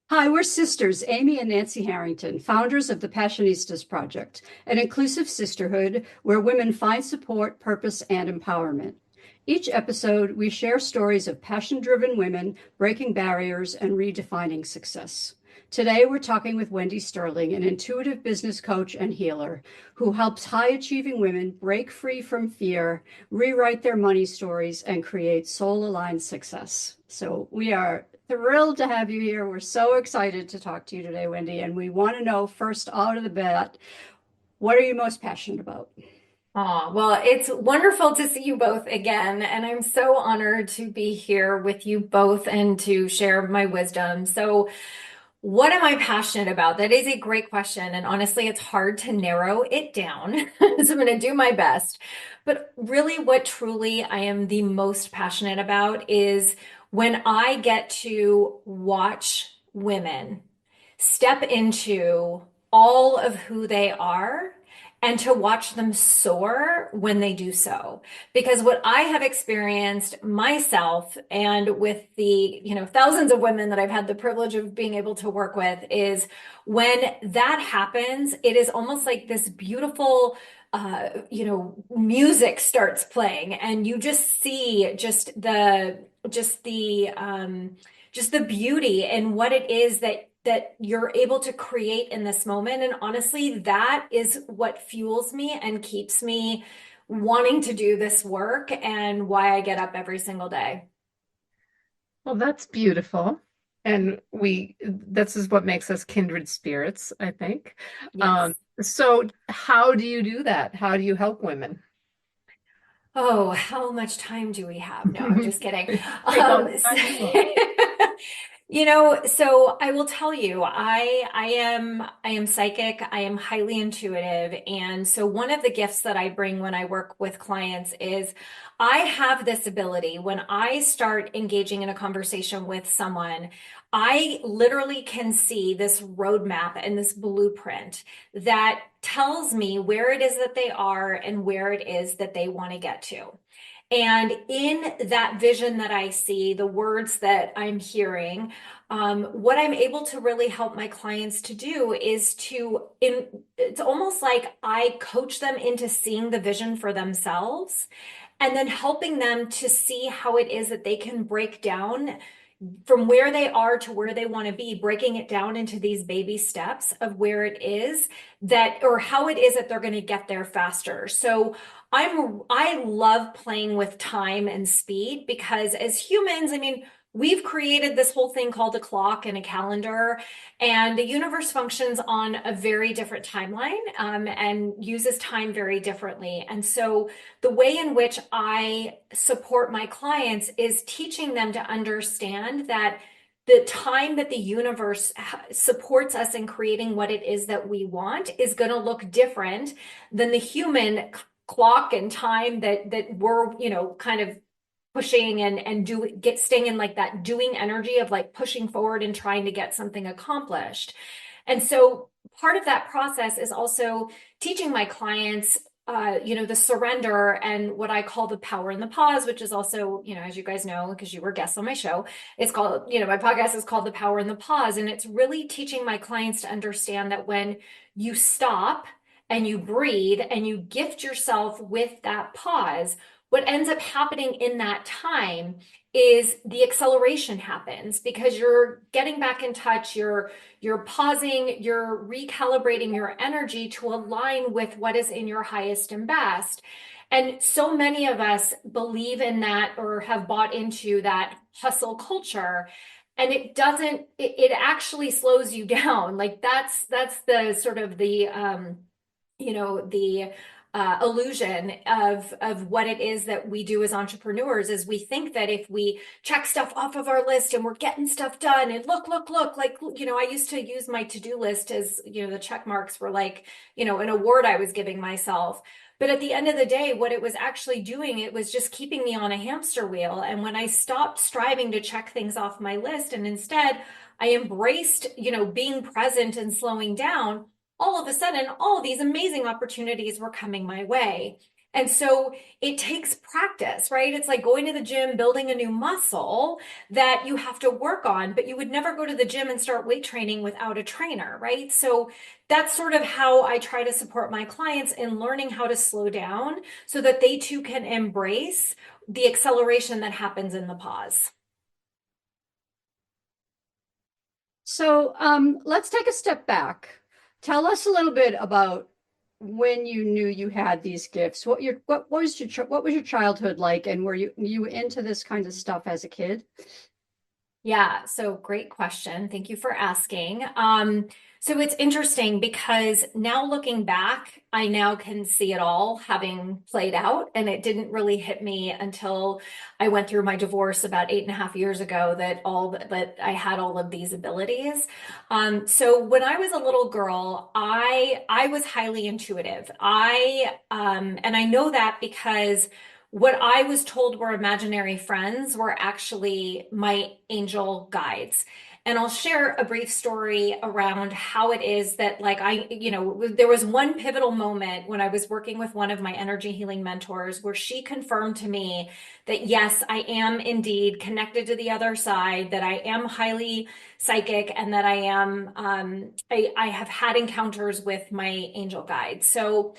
Hi, we're sisters, Amy and Nancy Harrington, founders of the Passionistas Project, an inclusive sisterhood where women find support, purpose, and empowerment. Each episode, we share stories of passion-driven women breaking barriers and redefining success. Today, we're talking with Wendy Sterling, an intuitive business coach and healer who helps high-achieving women break free from fear, rewrite their money stories, and create soul-aligned success. So we are thrilled to have you here. We're so excited to talk to you today, Wendy. And we want to know first out of the bat, what are you most passionate about? Oh, well, it's wonderful to see you both again. And I'm so honored to be here with you both and to share my wisdom. So, what am I passionate about? That is a great question. And honestly, it's hard to narrow it down. So, I'm going to do my best. But really, what truly I am the most passionate about is when I get to watch women step into all of who they are and to watch them soar when they do so. Because what I have experienced myself and with the, thousands of women that I've had the privilege of being able to work with is when that happens, it is almost like this beautiful music starts playing and you just see just the beauty and what it is that you're able to create in this moment. And honestly, that is what fuels me and keeps me wanting to do this work and why I get up every single day. Well, that's beautiful. And this is what makes us kindred spirits, I think. Yes. So how do you do that? How do you help women? Oh, how much time do we have? No, I'm just kidding. Take all the So, time you want. so I will tell you, I am psychic, I am highly intuitive, and so one of the gifts that I bring when I work with clients is I have this ability when I start engaging in a conversation with someone, I literally can see this roadmap and this blueprint that tells me where it is that they are and where it is that they want to get to. And in that vision that I see, the words that I'm hearing, what I'm able to really help my clients to do is it's almost like I coach them into seeing the vision for themselves and then helping them to see how it is that they can break down from where they are to where they want to be, breaking it down into these baby steps of where it is that, or how it is that they're going to get there faster. So I love playing with time and speed because as humans, I mean, we've created this whole thing called a clock and a calendar, and the universe functions on a very different timeline, and uses time very differently. And so the way in which I support my clients is teaching them to understand that the time that the universe supports us in creating what it is that we want is going to look different than the human clock and time that we're, kind of pushing and staying in like that doing energy of like pushing forward and trying to get something accomplished. And so part of that process is also teaching my clients the surrender and what I call the power in the pause, which is also, as you guys know, because you were guests on my show, it's called, my podcast is called The Power in the Pause. And it's really teaching my clients to understand that when you stop and you breathe and you gift yourself with that pause, what ends up happening in that time is the acceleration happens because you're getting back in touch, you're pausing, you're recalibrating your energy to align with what is in your highest and best. And so many of us believe in that or have bought into that hustle culture. And it actually slows you down. Like that's the sort of the illusion of what it is that we do as entrepreneurs is we think that if we check stuff off of our list and we're getting stuff done and look like I used to use my to-do list as the check marks were like an award I was giving myself. But at the end of the day, what it was actually doing, it was just keeping me on a hamster wheel. And when I stopped striving to check things off my list and instead I embraced being present and slowing down, all of a sudden, all of these amazing opportunities were coming my way. And so it takes practice, right? It's like going to the gym, building a new muscle that you have to work on, but you would never go to the gym and start weight training without a trainer, right? So that's sort of how I try to support my clients in learning how to slow down so that they too can embrace the acceleration that happens in the pause. So let's take a step back. Tell us a little bit about when you knew you had these gifts. What was your childhood like, and were you into this kind of stuff as a kid? Yeah, so great question. Thank you for asking. So it's interesting because now looking back, I now can see it all having played out, and it didn't really hit me until I went through my divorce about 8.5 years ago that I had all of these abilities. So when I was a little girl, I was highly intuitive. And I know that because what I was told were imaginary friends were actually my angel guides. And I'll share a brief story around how it is that, like, there was one pivotal moment when I was working with one of my energy healing mentors where she confirmed to me that, yes, I am indeed connected to the other side, that I am highly psychic, and that I have had encounters with my angel guides. So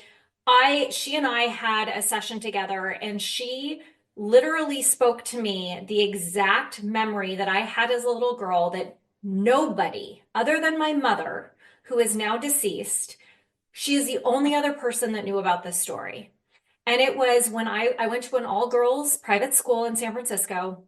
she and I had a session together, and she literally spoke to me the exact memory that I had as a little girl that nobody other than my mother, who is now deceased, she is the only other person that knew about this story. And it was when I went to an all-girls private school in San Francisco.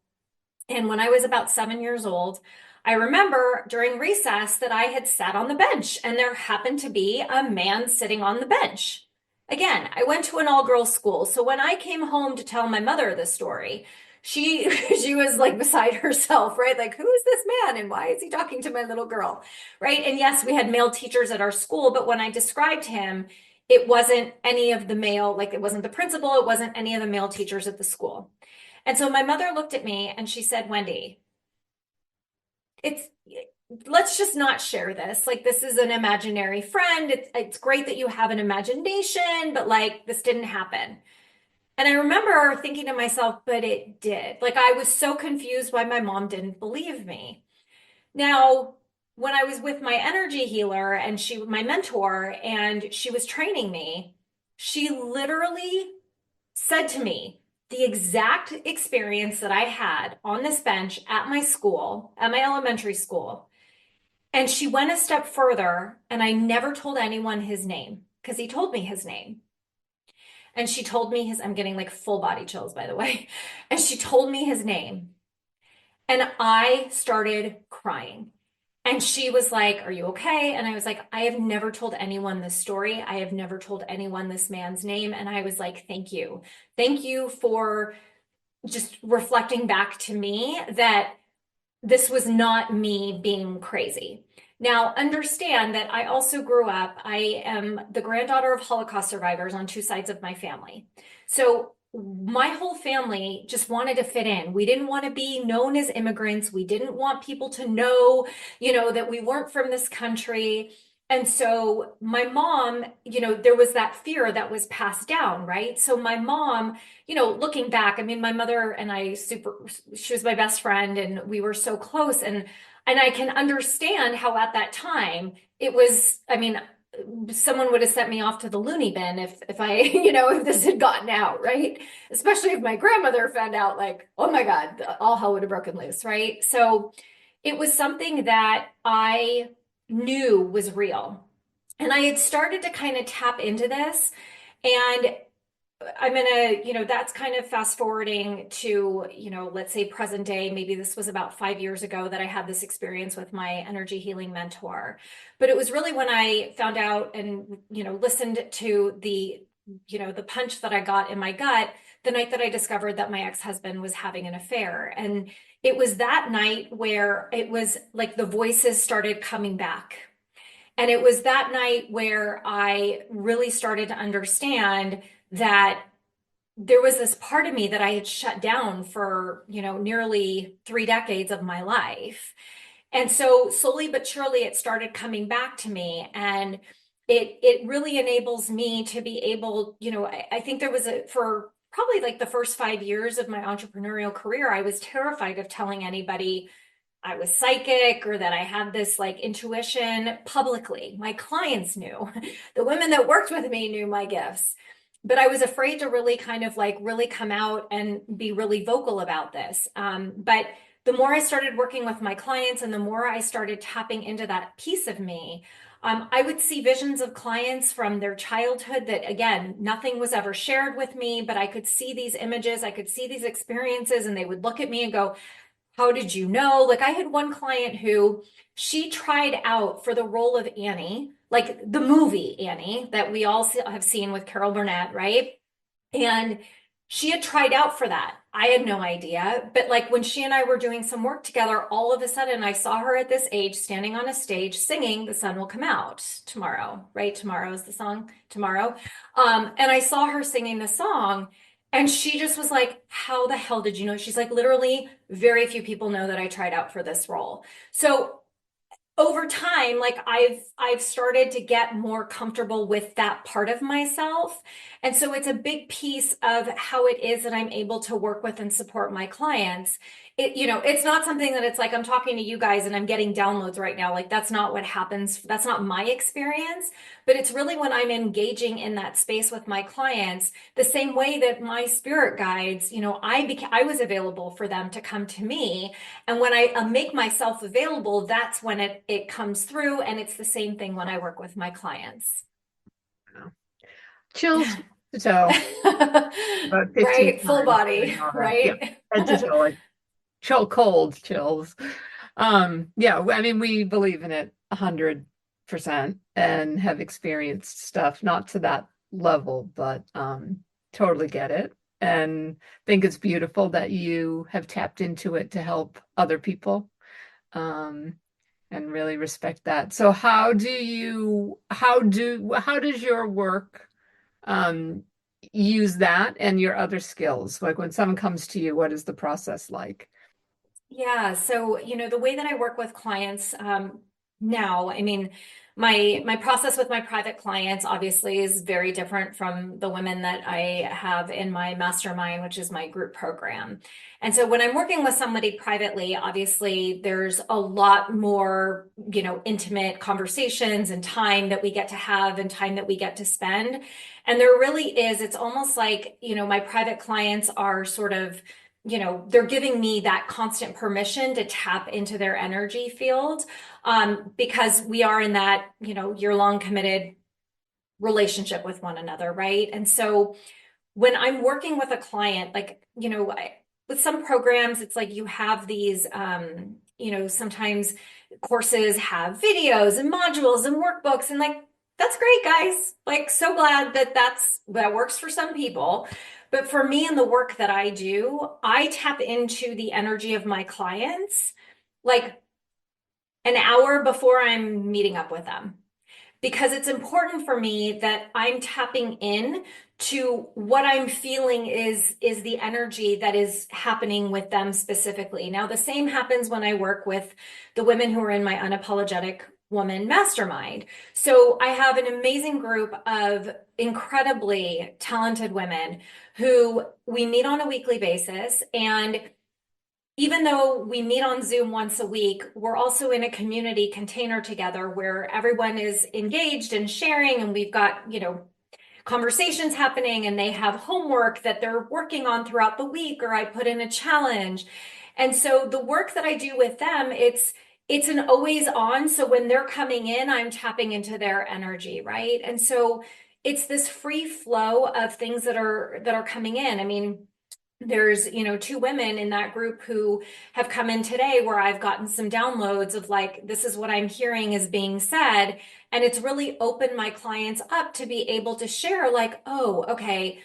And when I was about 7 years old, I remember during recess that I had sat on the bench and there happened to be a man sitting on the bench. Again, I went to an all-girls school. So when I came home to tell my mother the story, she she was like beside herself, right? Like, who is this man and why is he talking to my little girl? Right? And yes, we had male teachers at our school, but when I described him, it wasn't any of the male, like it wasn't the principal, it wasn't any of the male teachers at the school. And so my mother looked at me and she said, Wendy, it's let's just not share this. Like, this is an imaginary friend. It's great that you have an imagination, but like this didn't happen. And I remember thinking to myself, but it did. Like, I was so confused why my mom didn't believe me. Now, when I was with my energy healer and my mentor, and she was training me, she literally said to me the exact experience that I had on this bench at my school, at my elementary school. And she went a step further, and I never told anyone his name because he told me his name. And she told me I'm getting like full body chills, by the way. And she told me his name. And I started crying. And she was like, "Are you okay?" And I was like, "I have never told anyone this story. I have never told anyone this man's name." And I was like, "Thank you. Thank you for just reflecting back to me that this was not me being crazy." Now, understand that I also grew up, I am the granddaughter of Holocaust survivors on two sides of my family. So my whole family just wanted to fit in. We didn't want to be known as immigrants. We didn't want people to know, that we weren't from this country. And so my mom, there was that fear that was passed down, right? So my mom, looking back, I mean, my mother and she was my best friend and we were so close. And I can understand how at that time it was, I mean, someone would have sent me off to the loony bin if I, if this had gotten out, right? Especially if my grandmother found out, like, oh my God, all hell would have broken loose, right? So it was something that I knew was real. And I had started to kind of tap into this. And I'm gonna, that's kind of fast forwarding to, let's say present day. Maybe this was about 5 years ago that I had this experience with my energy healing mentor. But it was really when I found out and, listened to the punch that I got in my gut the night that I discovered that my ex-husband was having an affair. And it was that night where it was like the voices started coming back. And it was that night where I really started to understand that there was this part of me that I had shut down for, nearly 3 decades of my life. And so slowly but surely it started coming back to me. And it really enables me to be able, I think there was for probably like the first 5 years of my entrepreneurial career, I was terrified of telling anybody I was psychic or that I had this like intuition publicly. My clients knew, the women that worked with me knew my gifts, but I was afraid to really kind of like really come out and be really vocal about this. But the more I started working with my clients and the more I started tapping into that piece of me, I would see visions of clients from their childhood that, again, nothing was ever shared with me, but I could see these images, I could see these experiences, and they would look at me and go, how did you know? Like I had one client who she tried out for the role of Annie, like the movie Annie that we all have seen with Carol Burnett, right? And she had tried out for that. I had no idea. But like when she and I were doing some work together, all of a sudden I saw her at this age standing on a stage singing The Sun Will Come Out Tomorrow, right? Tomorrow is the song, Tomorrow. And I saw her singing the song. And she just was like, how the hell did you know? She's like, literally, very few people know that I tried out for this role. So over time, like I've started to get more comfortable with that part of myself. And so it's a big piece of how it is that I'm able to work with and support my clients. It's not something that it's like I'm talking to you guys and I'm getting downloads right now. Like that's not what happens. That's not my experience, but it's really when I'm engaging in that space with my clients, the same way that my spirit guides, I was available for them to come to me. And when I make myself available, that's when it comes through. And it's the same thing when I work with my clients. Chills to toe. About 15 Right? Full times body, doing all that. Yeah, right? head to toe, like cold chills. Yeah, I mean, we believe in it 100% and have experienced stuff, not to that level, but totally get it. And think it's beautiful that you have tapped into it to help other people. And really respect that. So how does your work um use that and your other skills? Like when someone comes to you, what is the process like? Yeah. So, the way that I work with clients now, I mean, my process with my private clients obviously is very different from the women that I have in my mastermind, which is my group program. And so when I'm working with somebody privately, obviously there's a lot more, intimate conversations and time that we get to have and time that we get to spend. And there really is, it's almost like, my private clients are sort of they're giving me that constant permission to tap into their energy field because we are in that, year-long committed relationship with one another, right? And so when I'm working with a client, like, with some programs, it's like you have these, sometimes courses have videos and modules and workbooks and like, that's great, guys. Like, so glad that works for some people. But for me and the work that I do, I tap into the energy of my clients like an hour before I'm meeting up with them because it's important for me that I'm tapping in to what I'm feeling is the energy that is happening with them specifically. Now, the same happens when I work with the women who are in my Unapologetic Woman Mastermind. So I have an amazing group of incredibly talented women who we meet on a weekly basis. And even though we meet on Zoom once a week, we're also in a community container together where everyone is engaged and sharing, and we've got, conversations happening, and they have homework that they're working on throughout the week, or I put in a challenge. And so the work that I do with them, it's an always on. So when they're coming in, I'm tapping into their energy, right? And so it's this free flow of things that are coming in. I mean, there's, two women in that group who have come in today where I've gotten some downloads of like, this is what I'm hearing is being said. And it's really opened my clients up to be able to share like, oh, okay,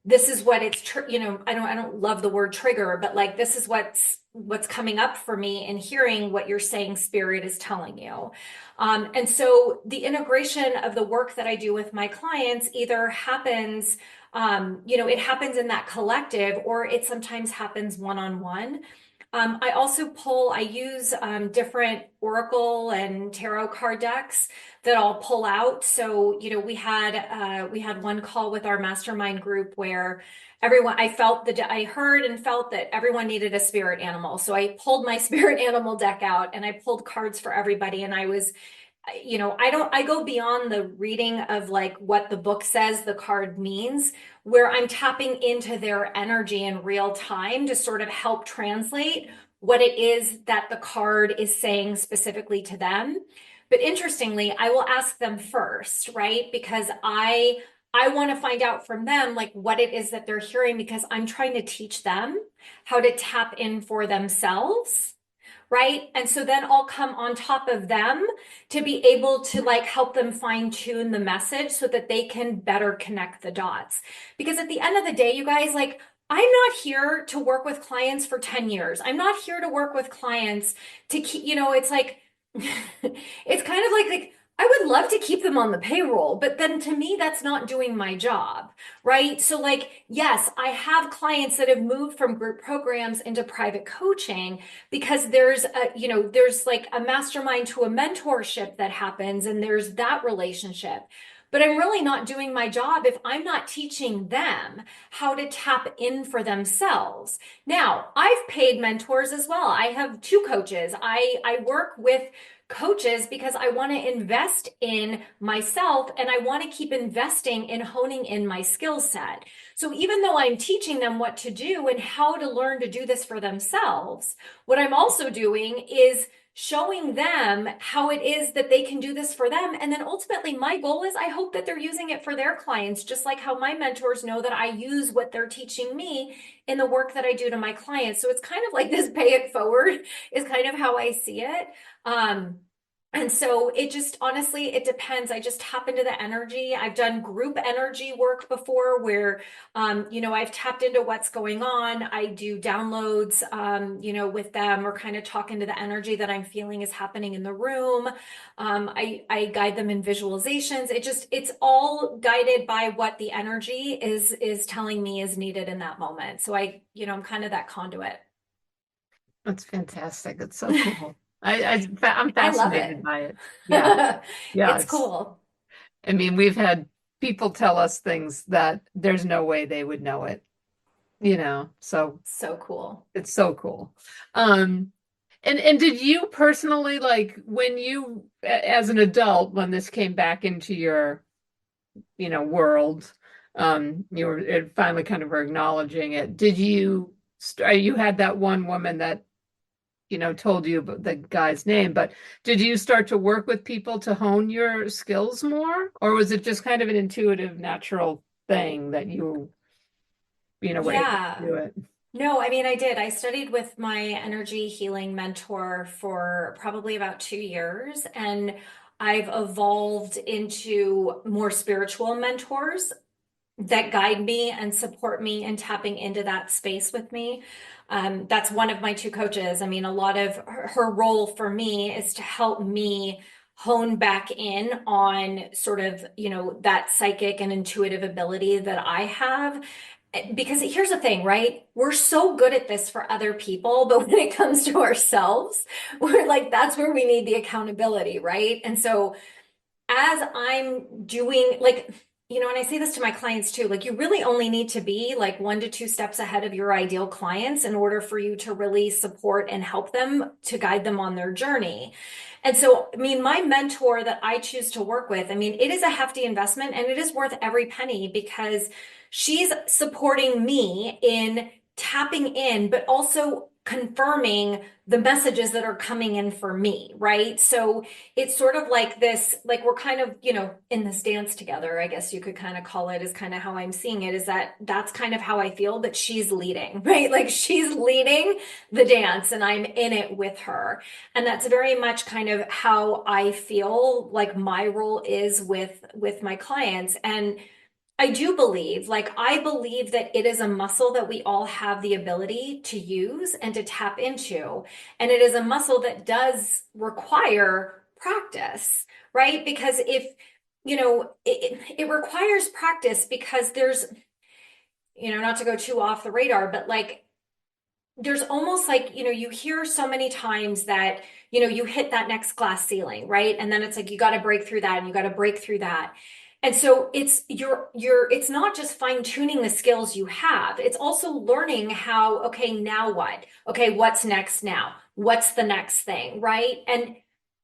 this is what I don't love the word trigger, but like, this is what's coming up for me and hearing what you're saying spirit is telling you. And so the integration of the work that I do with my clients either happens it happens in that collective, or it sometimes happens one-on-one. I also I use different Oracle and tarot card decks that I'll pull out. So, we had one call with our mastermind group where I heard and felt that everyone needed a spirit animal. So I pulled my spirit animal deck out and I pulled cards for everybody. And I go beyond the reading of like what the book says the card means, where I'm tapping into their energy in real time to sort of help translate what it is that the card is saying specifically to them. But interestingly, I will ask them first, right? Because I want to find out from them like what it is that they're hearing, because I'm trying to teach them how to tap in for themselves, right? And so then I'll come on top of them to be able to like help them fine tune the message so that they can better connect the dots. Because at the end of the day, you guys, like, I'm not here to work with clients for 10 years. I'm not here to work with clients to keep, it's like, it's kind of like I would love to keep them on the payroll, but then to me, that's not doing my job, right? So like, yes, I have clients that have moved from group programs into private coaching because there's like a mastermind to a mentorship that happens and there's that relationship. But I'm really not doing my job if I'm not teaching them how to tap in for themselves. Now, I've paid mentors as well. I have two coaches. I work with coaches because I want to invest in myself and I want to keep investing in honing in my skill set. So even though I'm teaching them what to do and how to learn to do this for themselves, what I'm also doing is showing them how it is that they can do this for them. And then ultimately, my goal is I hope that they're using it for their clients, just like how my mentors know that I use what they're teaching me in the work that I do to my clients. So it's kind of like this pay it forward is kind of how I see it. And so it just honestly, it depends. I just tap into the energy. I've done group energy work before where, I've tapped into what's going on. I do downloads, with them or kind of talk into the energy that I'm feeling is happening in the room. I guide them in visualizations. It's all guided by what the energy is telling me is needed in that moment. So I'm kind of that conduit. That's fantastic. It's so cool. I'm I love fascinated it. by it. Yeah. Yeah. It's cool. I mean, we've had people tell us things that there's no way they would know it, so So cool. it's so cool. Um, and did you personally, like, when you, as an adult, when this came back into your, world, you were finally kind of were acknowledging it. Did you had that one woman that told you about the guy's name, but did you start to work with people to hone your skills more? Or was it just kind of an intuitive, natural thing that were able to Yeah. do it? No, I mean, I did. I studied with my energy healing mentor for probably about 2 years, and I've evolved into more spiritual mentors that guide me and support me in tapping into that space with me. That's one of my two coaches. I mean, a lot of her role for me is to help me hone back in on sort of, that psychic and intuitive ability that I have. Because here's the thing, right? We're so good at this for other people, but when it comes to ourselves, we're like, that's where we need the accountability, right? And so as I'm doing like, and I say this to my clients too, like you really only need to be like 1 to 2 steps ahead of your ideal clients in order for you to really support and help them to guide them on their journey. And so, I mean, my mentor that I choose to work with, I mean, it is a hefty investment and it is worth every penny because she's supporting me in tapping in, but also confirming the messages that are coming in for me, right? So it's sort of like this, like we're kind of, in this dance together, I guess you could kind of call it, is kind of how I'm seeing it, is that's kind of how I feel, but she's leading, right? Like she's leading the dance and I'm in it with her. And that's very much kind of how I feel like my role is with my clients. And I believe that it is a muscle that we all have the ability to use and to tap into. And it is a muscle that does require practice, right? Because it requires practice because there's, not to go too off the radar, but like there's almost like, you hear so many times that, you hit that next glass ceiling, right? And then it's like you got to break through that and you got to break through that. And so it's not just fine tuning the skills you have. It's also learning how, okay, now what? Okay, what's next now? What's the next thing, right? And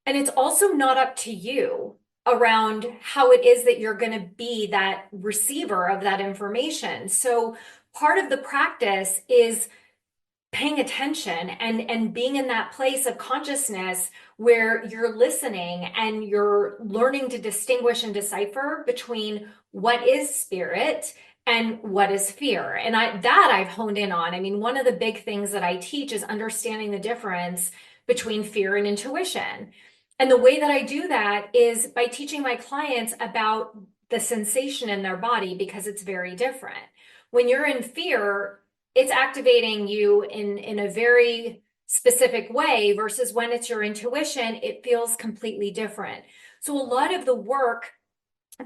it's also not up to you around how it is that you're going to be that receiver of that information. So part of the practice is paying attention and being in that place of consciousness where you're listening and you're learning to distinguish and decipher between what is spirit and what is fear. And I've honed in on. I mean, one of the big things that I teach is understanding the difference between fear and intuition. And the way that I do that is by teaching my clients about the sensation in their body, because it's very different. When you're in fear, it's activating you in a very specific way, versus when it's your intuition, it feels completely different. So a lot of the work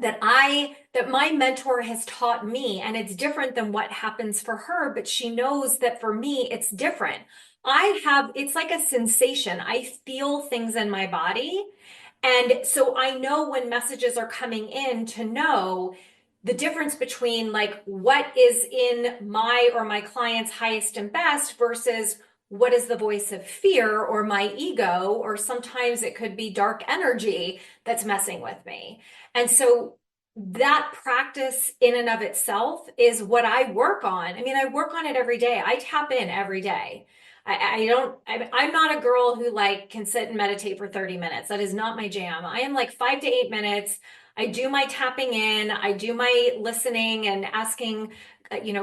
that my mentor has taught me, and it's different than what happens for her, but she knows that for me it's different. It's like a sensation. I feel things in my body. And so I know when messages are coming in, to know the difference between like what is in my or my client's highest and best versus what is the voice of fear or my ego, or sometimes it could be dark energy that's messing with me. And so that practice in and of itself is what I work on. I mean, I work on it every day. I tap in every day. I'm not a girl who like can sit and meditate for 30 minutes. That is not my jam. I am like 5 to 8 minutes. I do my tapping in, I do my listening and asking,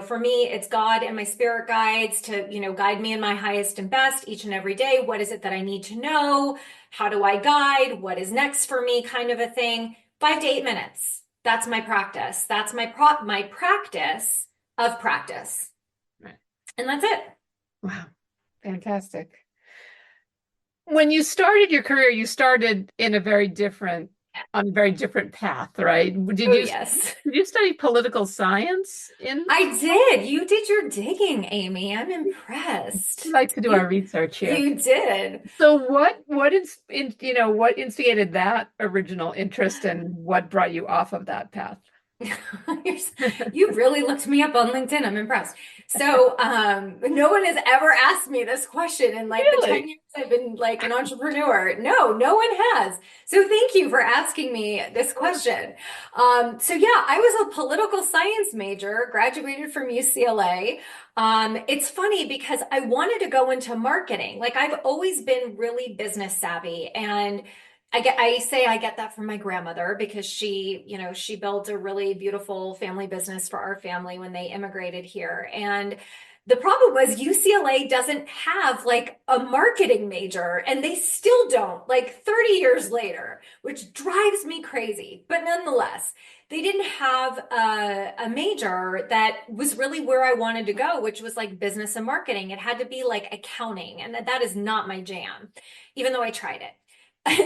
for me, it's God and my spirit guides to, guide me in my highest and best each and every day. What is it that I need to know? How do I guide? What is next for me? Kind of a thing. 5 to 8 minutes. That's my practice. That's my practice of practice. Right. And that's it. Wow. Fantastic. When you started your career, you started on a very different path, right? Oh, yes. Did you study political science in? I did. You did your digging, Amy. I'm impressed. We like to do our research here. You did. So what instigated that original interest and what brought you off of that path? You really looked me up on LinkedIn. I'm impressed. So, no one has ever asked me this question in like the 10 years I've been like an entrepreneur. No one has. So thank you for asking me this question. So yeah, I was a political science major, graduated from UCLA. It's funny because I wanted to go into marketing. Like I've always been really business savvy, and I get that from my grandmother, because she built a really beautiful family business for our family when they immigrated here. And the problem was UCLA doesn't have like a marketing major, and they still don't, like 30 years later, which drives me crazy. But nonetheless, they didn't have a major that was really where I wanted to go, which was like business and marketing. It had to be like accounting, and that is not my jam, even though I tried it.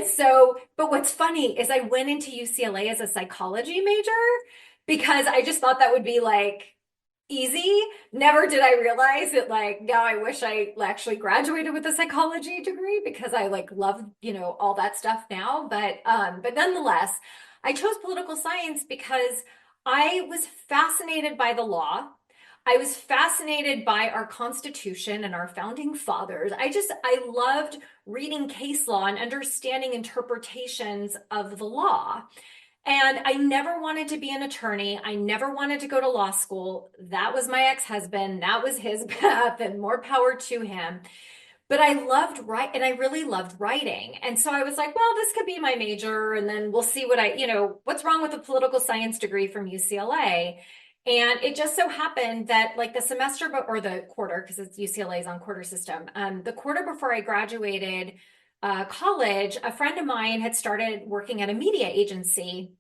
So, but what's funny is I went into UCLA as a psychology major because I just thought that would be like easy. Never did I realize that like now I wish I actually graduated with a psychology degree, because I like love, all that stuff now. But nonetheless, I chose political science because I was fascinated by the law. I was fascinated by our Constitution and our founding fathers. I loved reading case law and understanding interpretations of the law. And I never wanted to be an attorney. I never wanted to go to law school. That was my ex-husband. That was his path, and more power to him. But I loved and I really loved writing. And so I was like, well, this could be my major, and then we'll see what's wrong with a political science degree from UCLA. And it just so happened that like the semester, or the quarter, because it's UCLA is on quarter system. The quarter before I graduated college, a friend of mine had started working at a media agency,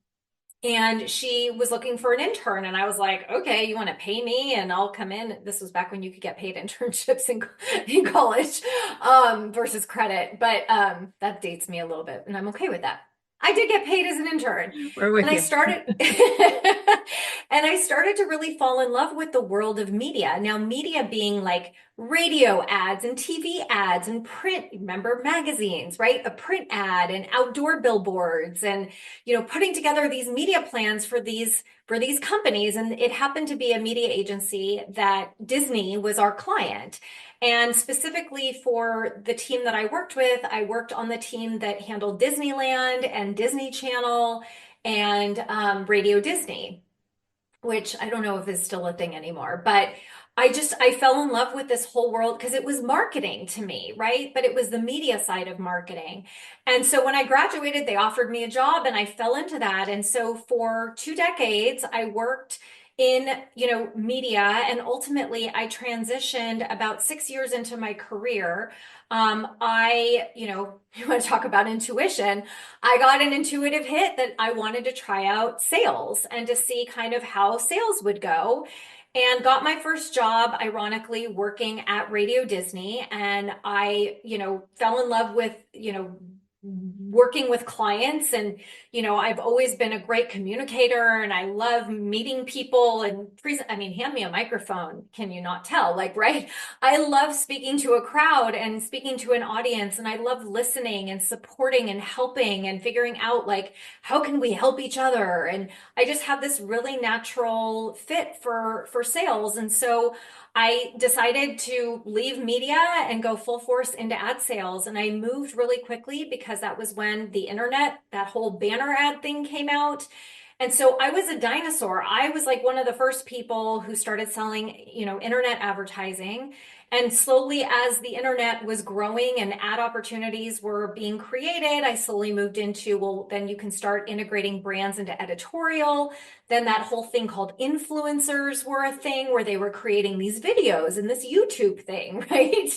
and she was looking for an intern. And I was like, okay, you want to pay me and I'll come in. This was back when you could get paid internships in college versus credit. But that dates me a little bit, and I'm okay with that. I did get paid as an intern. We're with And I you. started and I started to really fall in love with the world of media. Now, media being like radio ads and TV ads and print, remember magazines, right? A print ad and outdoor billboards and, putting together these media plans for these companies. And it happened to be a media agency that Disney was our client. And specifically for the team that I worked with, I worked on the team that handled Disneyland and Disney Channel and Radio Disney, which I don't know if is still a thing anymore, but I fell in love with this whole world because it was marketing to me, right? But it was the media side of marketing. And so when I graduated, they offered me a job and I fell into that. And so for 2 decades, I worked in, media, and ultimately I transitioned about 6 years into my career. You want to talk about intuition? I got an intuitive hit that I wanted to try out sales and to see kind of how sales would go. And got my first job, ironically, working at Radio Disney. And I, fell in love with, working with clients. And, I've always been a great communicator and I love meeting people and hand me a microphone. Can you not tell? Like, right? I love speaking to a crowd and speaking to an audience. And I love listening and supporting and helping and figuring out, like, how can we help each other? And I just have this really natural fit for sales. And so I decided to leave media and go full force into ad sales. And I moved really quickly because that was when the internet, that whole banner ad thing came out. And so I was a dinosaur. I was like one of the first people who started selling, internet advertising. And slowly, as the internet was growing and ad opportunities were being created, I slowly moved into, well, then you can start integrating brands into editorial. Then that whole thing called influencers were a thing where they were creating these videos and this YouTube thing, right?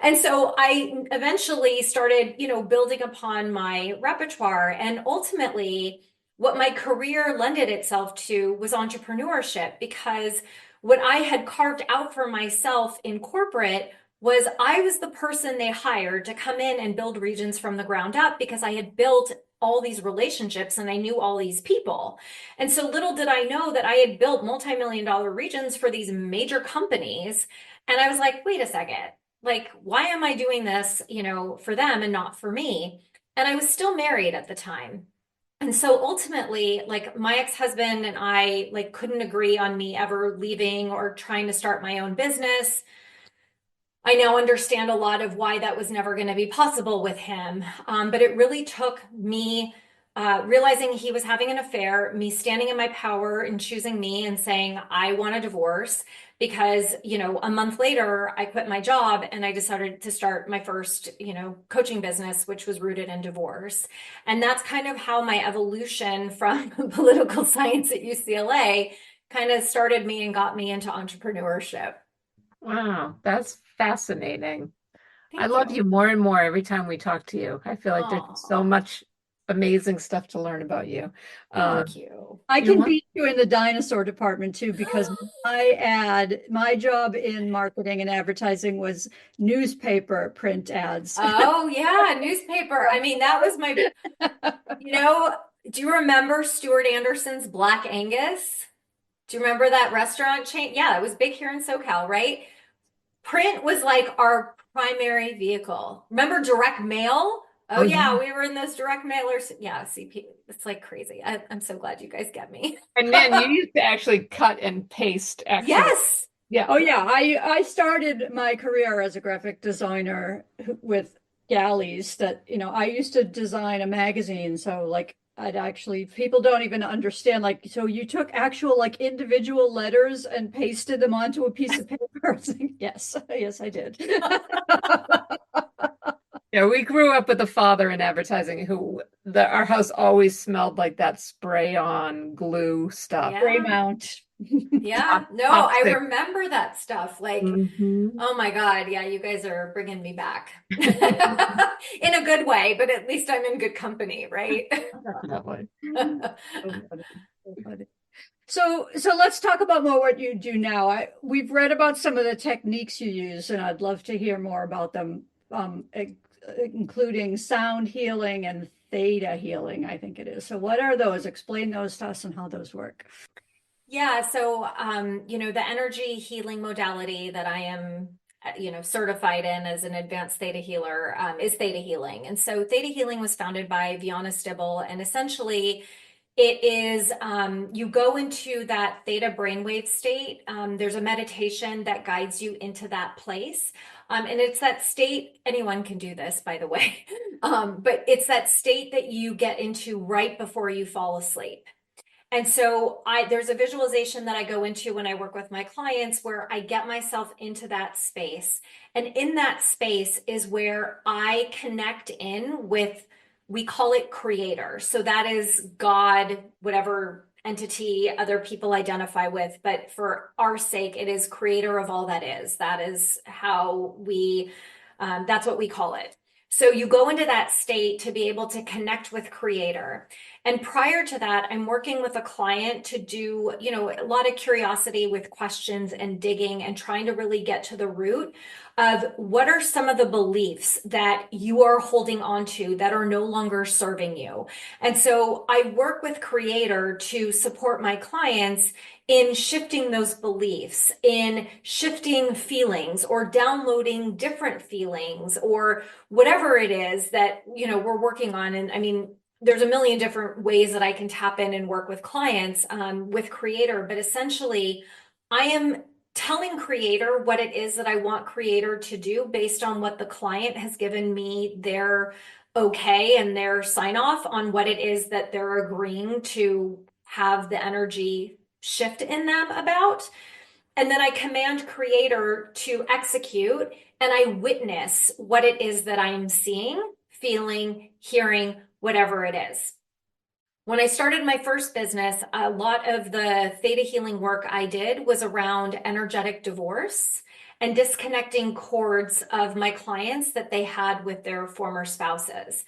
And so I eventually started, building upon my repertoire. And ultimately, what my career lended itself to was entrepreneurship, because what I had carved out for myself in corporate was I was the person they hired to come in and build regions from the ground up because I had built all these relationships and I knew all these people. And so little did I know that I had built multi-million-dollar regions for these major companies. And I was like, wait a second, like, why am I doing this, for them and not for me? And I was still married at the time. And so ultimately, like, my ex-husband and I like couldn't agree on me ever leaving or trying to start my own business. I now understand a lot of why that was never going to be possible with him. But it really took me realizing he was having an affair, me standing in my power and choosing me and saying, I want a divorce. Because, a month later, I quit my job and I decided to start my first, coaching business, which was rooted in divorce. And that's kind of how my evolution from political science at UCLA kind of started me and got me into entrepreneurship. Wow, that's fascinating. I Thank love you. you more and more every time we talk to you. I feel like there's so Oh, much amazing stuff to learn about you. thank you. I You're can one. beat you in the dinosaur department too, because my job in marketing and advertising was newspaper print ads. Oh, yeah, newspaper. I mean, that was my, you know, do you remember Stuart Anderson's Black Angus? Do you remember that restaurant chain? Yeah, it was big here in SoCal, right? Print was like our primary vehicle. Remember direct mail? Oh Oh yeah. yeah, we were in those direct mailers. Yeah, CP, it's like crazy. I'm so glad you guys get me. And then you used to actually cut and paste actual. Yes. Yeah. Oh yeah, I started my career as a graphic designer with galleys that, I used to design a magazine, so like I'd actually people don't even understand, like, so you took actual like individual letters and pasted them onto a piece of paper. Yes, yes, I did. Yeah, we grew up with a father in advertising who our house always smelled like that spray on glue stuff. Yeah. Greymount. Yeah. No, I Toxic. remember that stuff. Like, Hmm. oh my God. Yeah, you guys are bringing me back in a good way, but at least I'm in good company, right? Definitely. So funny. So funny. So let's talk about more what you do now. We've read about some of the techniques you use, and I'd love to hear more about them, including sound healing and theta healing, I think it is. So what are those? Explain those to us and how those work. Yeah, so the energy healing modality that I am certified in as an advanced theta healer, is theta healing. And so theta healing was founded by Viana Stibble, and essentially it is, you go into that theta brainwave state. There's a meditation that guides you into that place. And it's that state, anyone can do this, by the way, but it's that state that you get into right before you fall asleep. And so there's a visualization that I go into when I work with my clients where I get myself into that space. And in that space is where I connect in with, we call it creator. So that is God, whatever entity other people identify with. But for our sake, it is creator of all that is. That is how that's what we call it. So you go into that state to be able to connect with creator. And prior to that, I'm working with a client to do, a lot of curiosity with questions and digging and trying to really get to the root of what are some of the beliefs that you are holding on to that are no longer serving you. And so I work with creator to support my clients in shifting those beliefs, in shifting feelings or downloading different feelings or whatever it is that, we're working on. And I mean, there's a million different ways that I can tap in and work with clients with creator, but essentially I am telling creator what it is that I want creator to do based on what the client has given me their okay and their sign off on what it is that they're agreeing to have the energy shift in them about. And then I command creator to execute, and I witness what it is that I'm seeing, feeling, hearing, whatever it is. When I started my first business, a lot of the theta healing work I did was around energetic divorce and disconnecting cords of my clients that they had with their former spouses.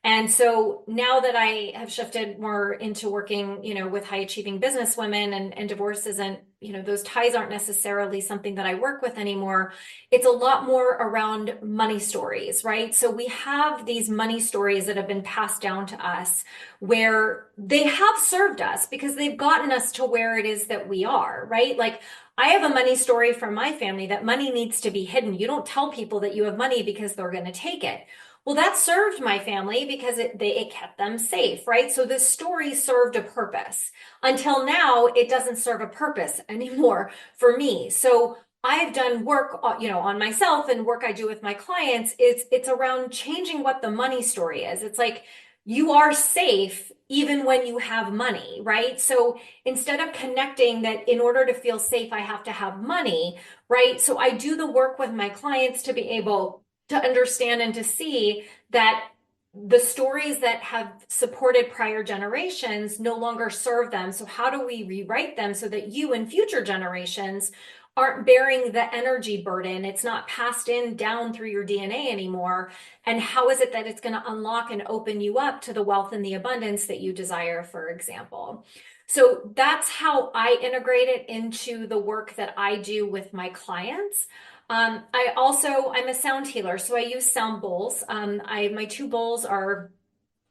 And so now that I have shifted more into working, with high achieving business women, and divorce isn't, those ties aren't necessarily something that I work with anymore. It's a lot more around money stories, right? So we have these money stories that have been passed down to us where they have served us because they've gotten us to where it is that we are, right? Like I have a money story from my family that money needs to be hidden. You don't tell people that you have money because they're going to take it. Well, that served my family because it kept them safe, right? So this story served a purpose. Until now, it doesn't serve a purpose anymore for me. So I've done work, on myself, and work I do with my clients. It's around changing what the money story is. It's like you are safe even when you have money, right? So instead of connecting that in order to feel safe, I have to have money, right? So I do the work with my clients to be able to understand and to see that the stories that have supported prior generations no longer serve them. So how do we rewrite them so that you and future generations aren't bearing the energy burden? It's not passed down through your DNA anymore. And how is it that it's going to unlock and open you up to the wealth and the abundance that you desire, for example? So that's how I integrate it into the work that I do with my clients. I'm a sound healer, so I use sound bowls. My two bowls are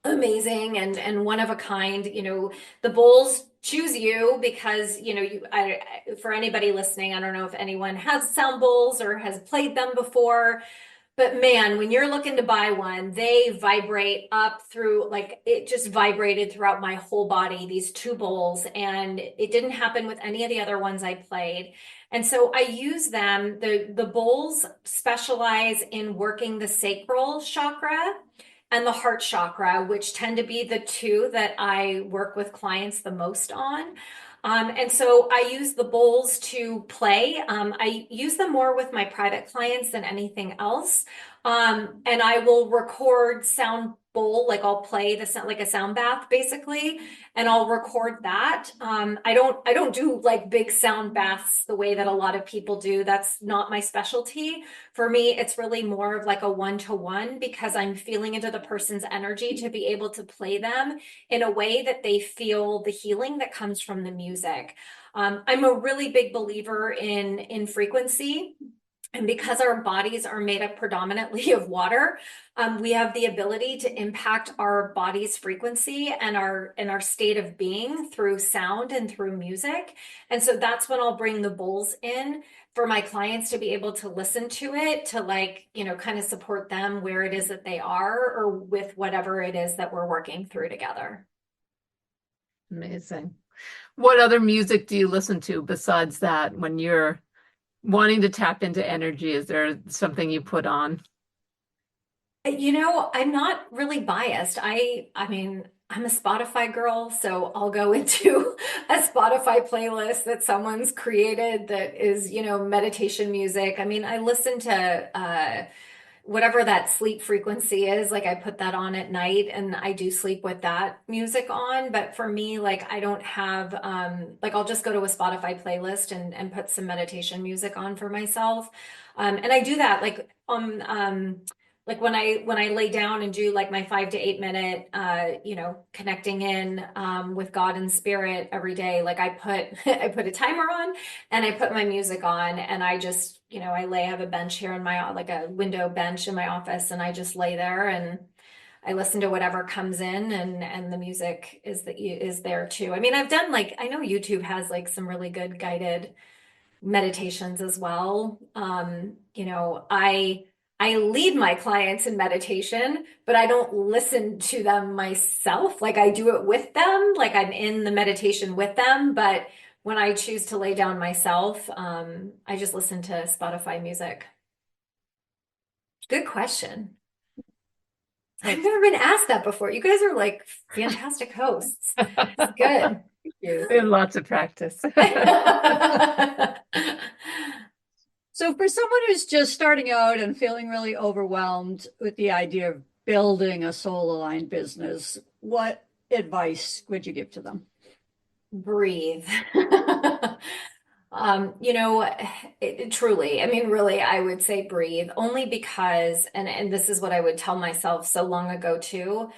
amazing and one of a kind. The bowls choose you because, for anybody listening, I don't know if anyone has sound bowls or has played them before. But man, when you're looking to buy one, they vibrate up through, like it just vibrated throughout my whole body, these two bowls. And it didn't happen with any of the other ones I played. And so I use them. The bowls specialize in working the sacral chakra and the heart chakra, which tend to be the two that I work with clients the most on. And so I use the bowls to play. I use them more with my private clients than anything else. And I will record sound bowl, like I'll play the sound, like a sound bath basically, and I'll record that. I don't do like big sound baths the way that a lot of people do. That's not my specialty. For me, it's really more of like a one-to-one because I'm feeling into the person's energy to be able to play them in a way that they feel the healing that comes from the music. I'm a really big believer in frequency. And because our bodies are made up predominantly of water, we have the ability to impact our body's frequency and our state of being through sound and through music. And so that's when I'll bring the bowls in for my clients to be able to listen to it, to like, kind of support them where it is that they are or with whatever it is that we're working through together. Amazing. What other music do you listen to besides that when you're wanting to tap into energy? Is there something you put on? I'm not really biased. I mean, I'm a Spotify girl, so I'll go into a Spotify playlist that someone's created that is, meditation music. I mean, I listen to whatever that sleep frequency is, like I put that on at night and I do sleep with that music on. But for me, like I don't have like I'll just go to a Spotify playlist and put some meditation music on for myself. And I do that like when I lay down and do like my 5 to 8 minute connecting in with God and spirit every day. Like I put I put a timer on and I put my music on and I just I have a bench here in my, like a window bench in my office, and I just lay there and I listen to whatever comes in, and the music is there too. I mean, I've done like, I know YouTube has like some really good guided meditations as well. I lead my clients in meditation, but I don't listen to them myself. Like I do it with them, like I'm in the meditation with them, but when I choose to lay down myself, I just listen to Spotify music. Good question. I've never been asked that before. You guys are like fantastic hosts. It's good. Thank you. We have lots of practice. So for someone who's just starting out and feeling really overwhelmed with the idea of building a soul-aligned business, what advice would you give to them? Breathe. Truly, I mean, really, I would say breathe only because, and this is what I would tell myself so long ago too.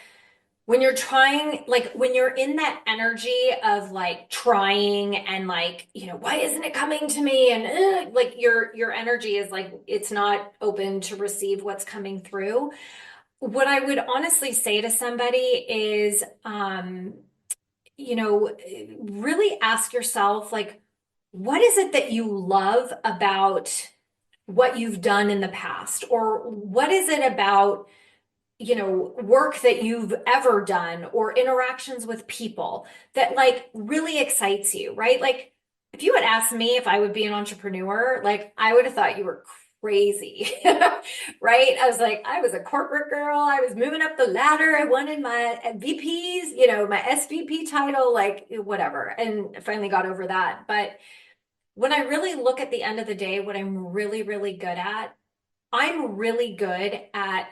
When you're trying, like when you're in that energy of like trying and like, why isn't it coming to me? And like your energy is like, it's not open to receive what's coming through. What I would honestly say to somebody is, really ask yourself, like, what is it that you love about what you've done in the past? Or what is it about, work that you've ever done or interactions with people that like really excites you, right? Like, if you had asked me if I would be an entrepreneur, like, I would have thought you were crazy, right? I was like, I was a corporate girl. I was moving up the ladder. I wanted my VPs, my SVP title, like whatever. And finally got over that. But when I really look at the end of the day, what I'm really, really good at, I'm really good at,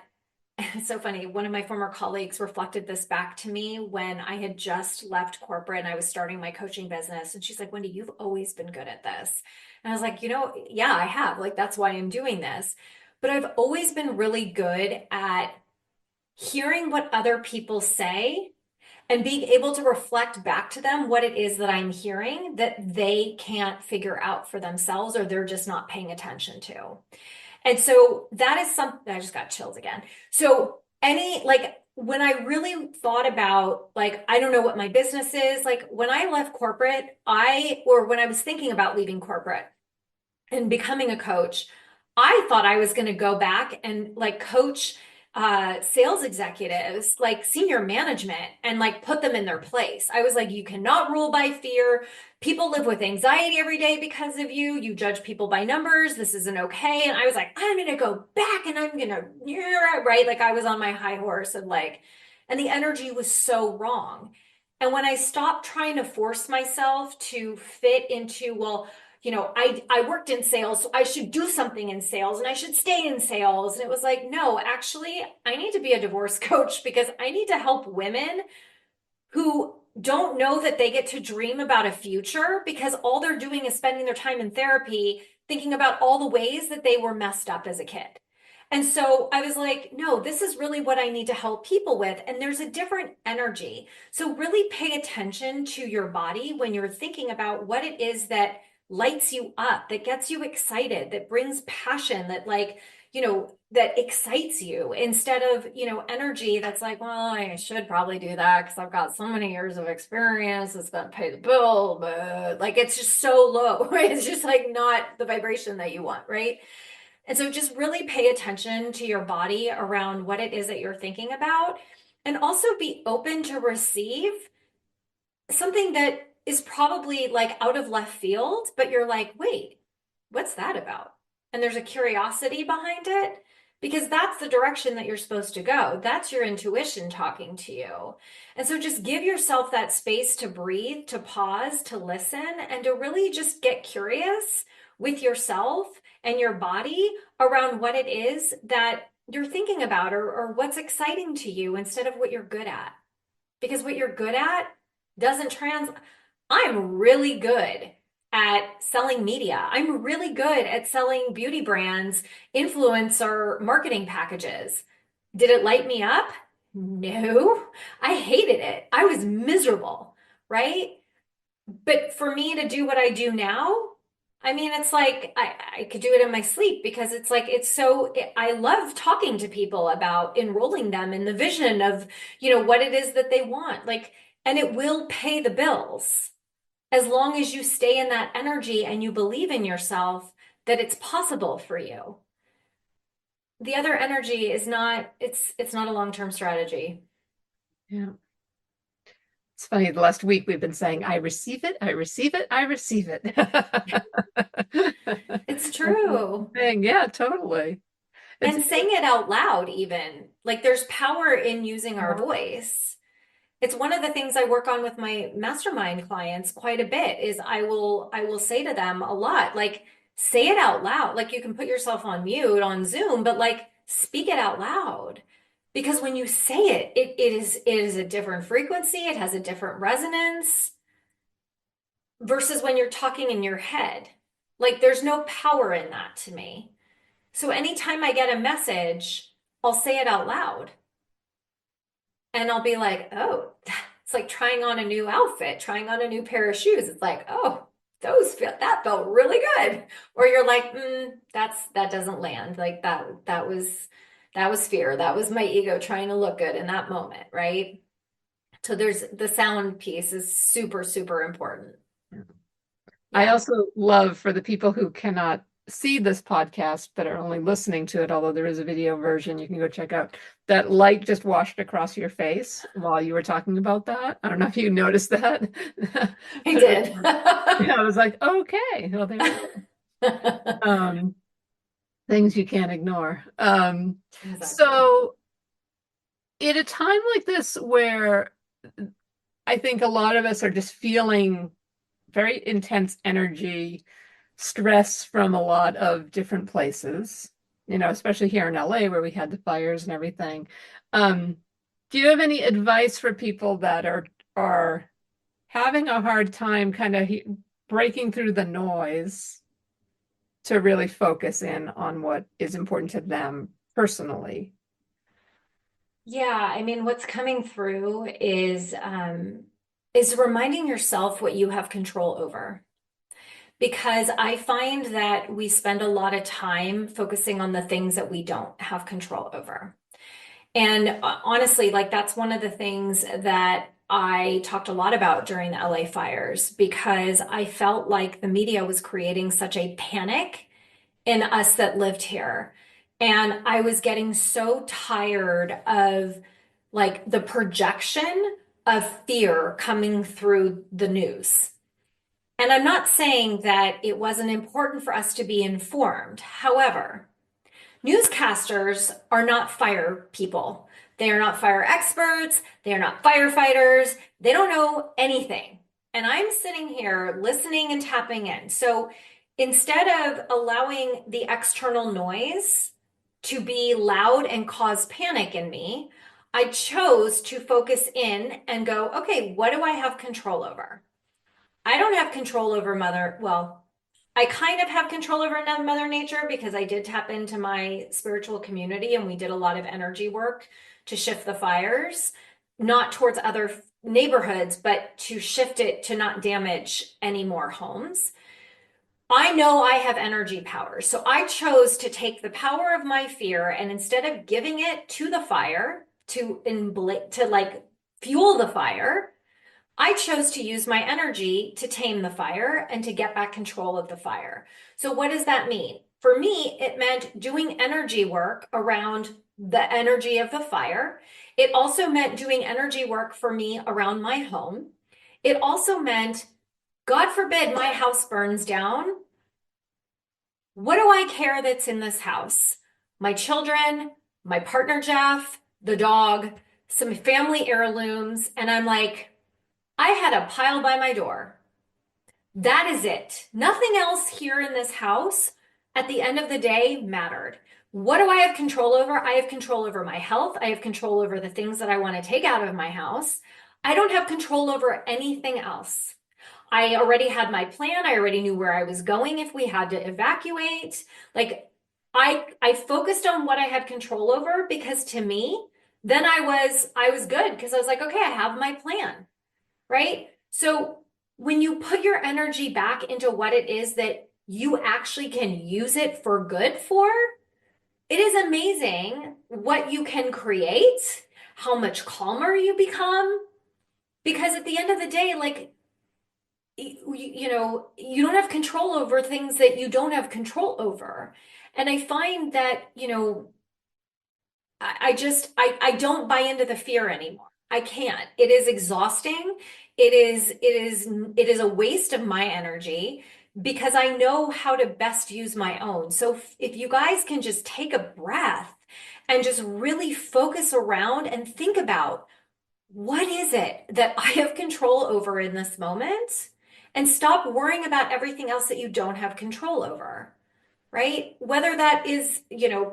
it's so funny. One of my former colleagues reflected this back to me when I had just left corporate and I was starting my coaching business. And she's like, Wendy, you've always been good at this. And I was like, yeah, I have. Like, that's why I'm doing this. But I've always been really good at hearing what other people say and being able to reflect back to them what it is that I'm hearing that they can't figure out for themselves or they're just not paying attention to. And so that is something, I just got chills again. So when I really thought about, like, I don't know what my business is, like when I left corporate, or when I was thinking about leaving corporate and becoming a coach, I thought I was going to go back and like coach sales executives, like senior management, and like put them in their place. I was like, you cannot rule by fear. People live with anxiety every day because of you. You judge people by numbers. This isn't okay. And I was like, I'm going to go back and I'm going to, right? Like I was on my high horse and like, and the energy was so wrong. And when I stopped trying to force myself to fit into, well, I worked in sales, so I should do something in sales and I should stay in sales. And it was like, no, actually, I need to be a divorce coach because I need to help women who don't know that they get to dream about a future because all they're doing is spending their time in therapy thinking about all the ways that they were messed up as a kid. And so I was like, no, this is really what I need to help people with. And there's a different energy. So really pay attention to your body when you're thinking about what it is that lights you up, that gets you excited, that brings passion, that like, that excites you instead of, energy that's like, well, I should probably do that because I've got so many years of experience. It's going to pay the bill, but like, it's just so low, right? It's just like not the vibration that you want, right? And so just really pay attention to your body around what it is that you're thinking about, and also be open to receive something that is probably like out of left field, but you're like, wait, what's that about? And there's a curiosity behind it because that's the direction that you're supposed to go. That's your intuition talking to you. And so just give yourself that space to breathe, to pause, to listen, and to really just get curious with yourself and your body around what it is that you're thinking about, or what's exciting to you instead of what you're good at. Because what you're good at doesn't I'm really good at selling media. I'm really good at selling beauty brands, influencer marketing packages. Did it light me up? No, I hated it. I was miserable, right? But for me to do what I do now, I mean, it's like I could do it in my sleep because it's like, I love talking to people about enrolling them in the vision of, what it is that they want. Like, and it will pay the bills as long as you stay in that energy and you believe in yourself that it's possible for you. The other energy is not, it's not a long-term strategy. Yeah. It's funny, the last week we've been saying, I receive it, I receive it, I receive it. It's true. Thing. Yeah, totally. It's And saying it out loud, even like there's power in using our voice. It's one of the things I work on with my mastermind clients quite a bit is I will say to them a lot, like say it out loud. Like you can put yourself on mute on Zoom, but like speak it out loud. Because when you say it, it is a different frequency, it has a different resonance versus when you're talking in your head. Like there's no power in that to me. So anytime I get a message, I'll say it out loud. And I'll be like, oh, it's like trying on a new outfit, trying on a new pair of shoes. It's like, oh, that felt really good. Or you're like, that doesn't land. Like that was fear. That was my ego trying to look good in that moment, right? So there's the sound piece is super, super important. I Yeah. also love for the people who cannot see this podcast but are only listening to it, although there is a video version you can go check out. That light just washed across your face while you were talking about that. I don't know if you noticed that. I did. Yeah, I was like, okay, well, there we go. Things you can't ignore. Exactly. So in a time like this where I think a lot of us are just feeling very intense energy, stress from a lot of different places, especially here in LA where we had the fires and everything. Um, do you have any advice for people that are having a hard time kind of breaking through the noise to really focus in on what is important to them personally? Yeah, I mean, what's coming through is reminding yourself what you have control over. Because I find that we spend a lot of time focusing on the things that we don't have control over. And honestly, like that's one of the things that I talked a lot about during the LA fires because I felt like the media was creating such a panic in us that lived here. And I was getting so tired of like the projection of fear coming through the news. And I'm not saying that it wasn't important for us to be informed. However, newscasters are not fire people. They are not fire experts. They are not firefighters. They don't know anything. And I'm sitting here listening and tapping in. So instead of allowing the external noise to be loud and cause panic in me, I chose to focus in and go, okay, what do I have control over? I don't have control over I kind of have control over Mother Nature because I did tap into my spiritual community and we did a lot of energy work to shift the fires, not towards other neighborhoods, but to shift it to not damage any more homes. I know I have energy power. So I chose to take the power of my fear and instead of giving it to the fire to like fuel the fire, I chose to use my energy to tame the fire and to get back control of the fire. So what does that mean? For me, it meant doing energy work around the energy of the fire. It also meant doing energy work for me around my home. It also meant, God forbid, my house burns down. What do I care that's in this house? My children, my partner Jeff, the dog, some family heirlooms. And I'm like, I had a pile by my door. That is it. Nothing else here in this house at the end of the day mattered. What do I have control over? I have control over my health. I have control over the things that I want to take out of my house. I don't have control over anything else. I already had my plan. I already knew where I was going if we had to evacuate. Like I focused on what I had control over because to me, then I was good because I was like, okay, I have my plan, right? So when you put your energy back into what it is that you actually can use it for good for, it is amazing what you can create, how much calmer you become. Because at the end of the day, like, you don't have control over things that you don't have control over. And I find that, I don't buy into the fear anymore. I can't. It is exhausting. It is a waste of my energy because I know how to best use my own. So if you guys can just take a breath and just really focus around and think about what is it that I have control over in this moment and stop worrying about everything else that you don't have control over, right? Whether that is,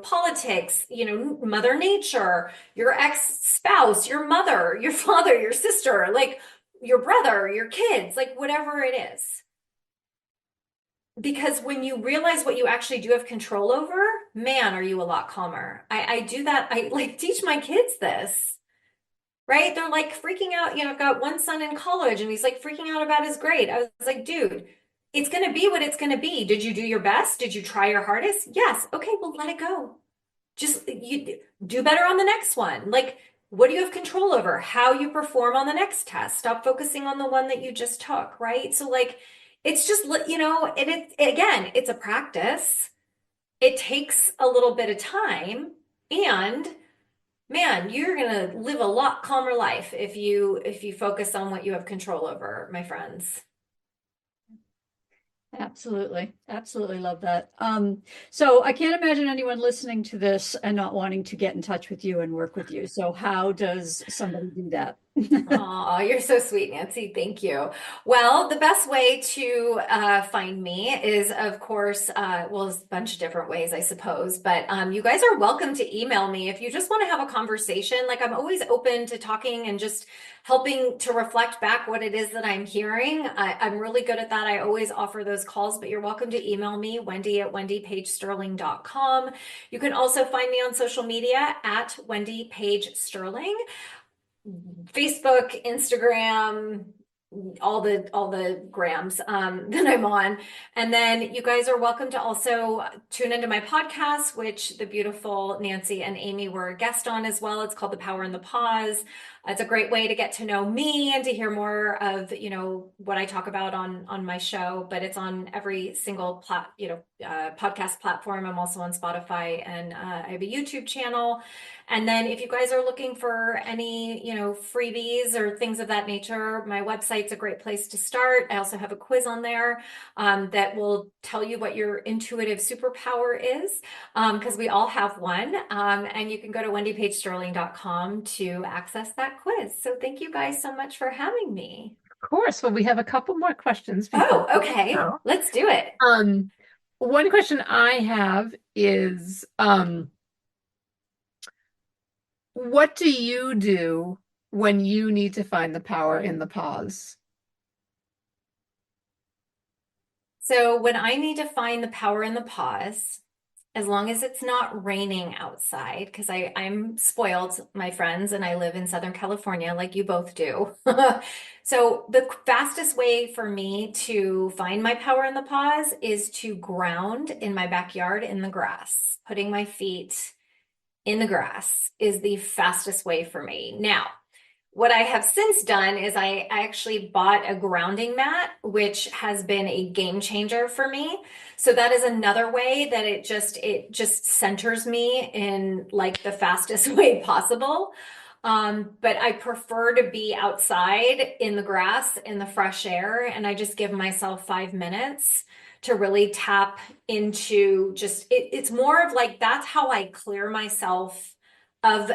politics, Mother Nature, your ex-spouse, your mother, your father, your sister, like your brother, your kids, like whatever it is. Because when you realize what you actually do have control over, man, are you a lot calmer. I do that. I like teach my kids this, right? They're like freaking out. I've got one son in college and he's like freaking out about his grade. I was like, dude, it's going to be what it's going to be. Did you do your best? Did you try your hardest? Yes. Okay, well, let it go. Just you do better on the next one. Like, what do you have control over? How you perform on the next test. Stop focusing on the one that you just took, right? So like, it's just, again, it's a practice. It takes a little bit of time and man, you're gonna live a lot calmer life if you focus on what you have control over, my friends. Absolutely. Absolutely love that. So I can't imagine anyone listening to this and not wanting to get in touch with you and work with you. So how does somebody do that? Oh, you're so sweet, Nancy. Thank you. Well, the best way to find me is, of course, well, there's a bunch of different ways, I suppose, but you guys are welcome to email me if you just want to have a conversation. Like, I'm always open to talking and just helping to reflect back what it is that I'm hearing. I'm really good at that. I always offer those calls, but you're welcome to email me, Wendy at wendypagesterling.com. You can also find me on social media at Wendy Paige Sterling. Facebook, Instagram, all the grams that I'm on. And then you guys are welcome to also tune into my podcast, which the beautiful Nancy and Amy were a guest on as well. It's called The Power in the Pause. It's a great way to get to know me and to hear more of, what I talk about on my show, but it's on every single podcast platform. I'm also on Spotify and I have a YouTube channel. And then if you guys are looking for any, freebies or things of that nature, my website's a great place to start. I also have a quiz on there that will tell you what your intuitive superpower is, because we all have one. And you can go to wendypagesterling.com to access that quiz. So thank you guys so much for having me. Of course. Well, we have a couple more questions Oh, before we okay. go. Let's do it. One question I have is, what do you do when you need to find the power in the pause? So when I need to find the power in the pause, as long as it's not raining outside, because I'm spoiled, my friends, and I live in Southern California like you both do. So the fastest way for me to find my power in the pause is to ground in my backyard in the grass. Putting my feet in the grass is the fastest way for me. Now, what I have since done is I actually bought a grounding mat, which has been a game changer for me. So that is another way that it just centers me in like the fastest way possible. But I prefer to be outside in the grass, in the fresh air, and I just give myself 5 minutes to really tap into it's more of like that's how I clear myself of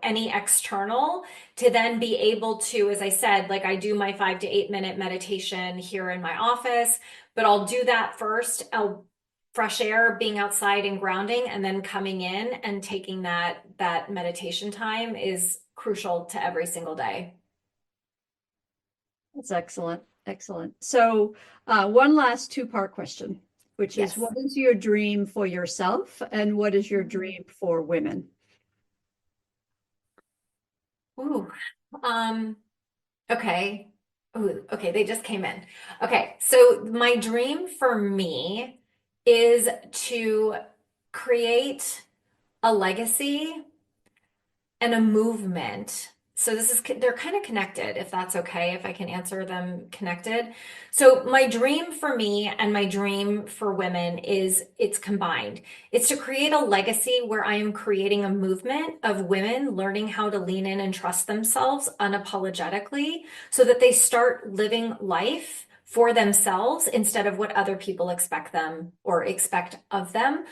any external to then be able to, as I said, like I do my 5 to 8 minute meditation here in my office, but I'll do that first. I'll fresh air, being outside and grounding, and then coming in and taking that meditation time is crucial to every single day. That's excellent. Excellent. So, one last two-part question, which is Yes. what is your dream for yourself and what is your dream for women? Ooh. Okay. Ooh, okay, they just came in. Okay, so my dream for me is to create a legacy and a movement. So they're kind of connected, if that's okay, if I can answer them connected. So my dream for me and my dream for women is it's combined. It's to create a legacy where I am creating a movement of women learning how to lean in and trust themselves unapologetically so that they start living life for themselves instead of what other people expect them or expect of them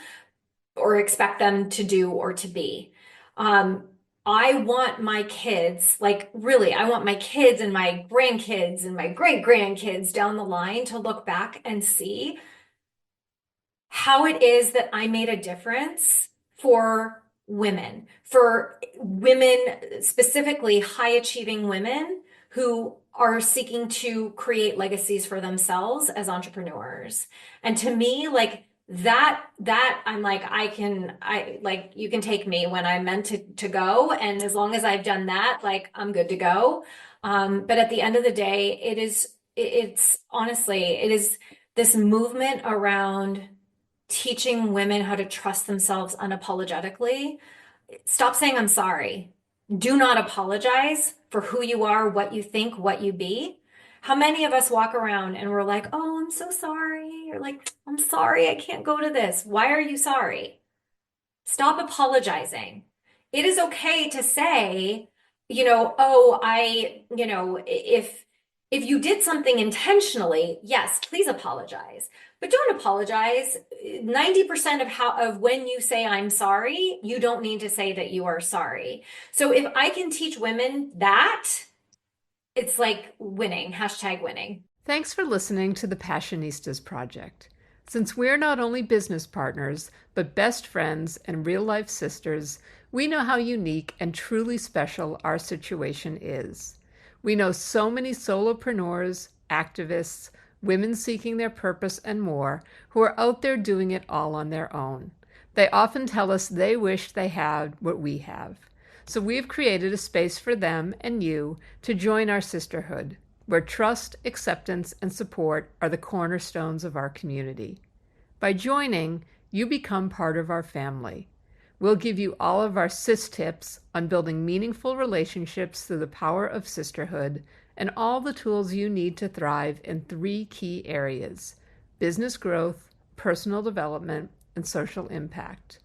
or expect them to do or to be. Um, I want my kids, like really, I want my kids and my grandkids and my great grandkids down the line to look back and see how it is that I made a difference for women, specifically high achieving women who are seeking to create legacies for themselves as entrepreneurs. And to me, like that I'm like, I like, you can take me when I'm meant to go. And as long as I've done that, like I'm good to go. But at the end of the day, it's honestly, it is this movement around teaching women how to trust themselves unapologetically. Stop saying I'm sorry. Do not apologize for who you are, what you think, what you be. How many of us walk around and we're like, oh, I'm so sorry. Or like, I'm sorry, I can't go to this. Why are you sorry? Stop apologizing. It is okay to say, oh, if you did something intentionally, yes, please apologize. But don't apologize. 90% of when you say I'm sorry, you don't need to say that you are sorry. So if I can teach women that, it's like winning, hashtag winning. Thanks for listening to the Passionistas Project. Since we're not only business partners, but best friends and real life sisters, we know how unique and truly special our situation is. We know so many solopreneurs, activists, women seeking their purpose, and more who are out there doing it all on their own. They often tell us they wish they had what we have. So we've created a space for them and you to join our sisterhood, where trust, acceptance, and support are the cornerstones of our community. By joining, you become part of our family. We'll give you all of our sis tips on building meaningful relationships through the power of sisterhood and all the tools you need to thrive in 3 key areas: business growth, personal development, and social impact.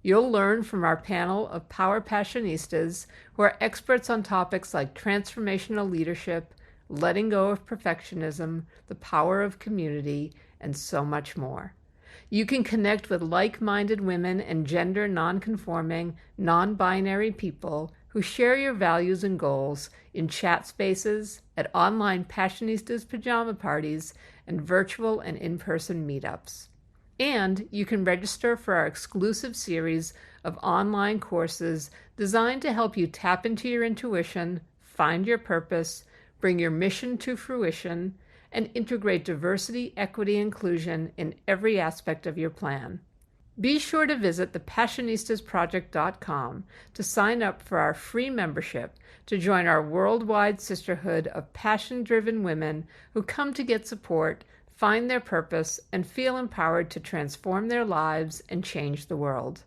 You'll learn from our panel of Power Passionistas who are experts on topics like transformational leadership, letting go of perfectionism, the power of community, and so much more. You can connect with like-minded women and gender non-conforming, non-binary people who share your values and goals in chat spaces, at online Passionistas pajama parties, and virtual and in-person meetups. And you can register for our exclusive series of online courses designed to help you tap into your intuition, find your purpose, bring your mission to fruition, and integrate diversity, equity, inclusion in every aspect of your plan. Be sure to visit thepassionistasproject.com to sign up for our free membership to join our worldwide sisterhood of passion-driven women who come to get support, find their purpose, and feel empowered to transform their lives and change the world.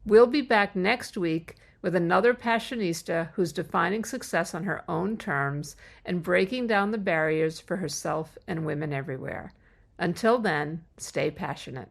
We'll be back next week with another Passionista who's defining success on her own terms and breaking down the barriers for herself and women everywhere. Until then, stay passionate.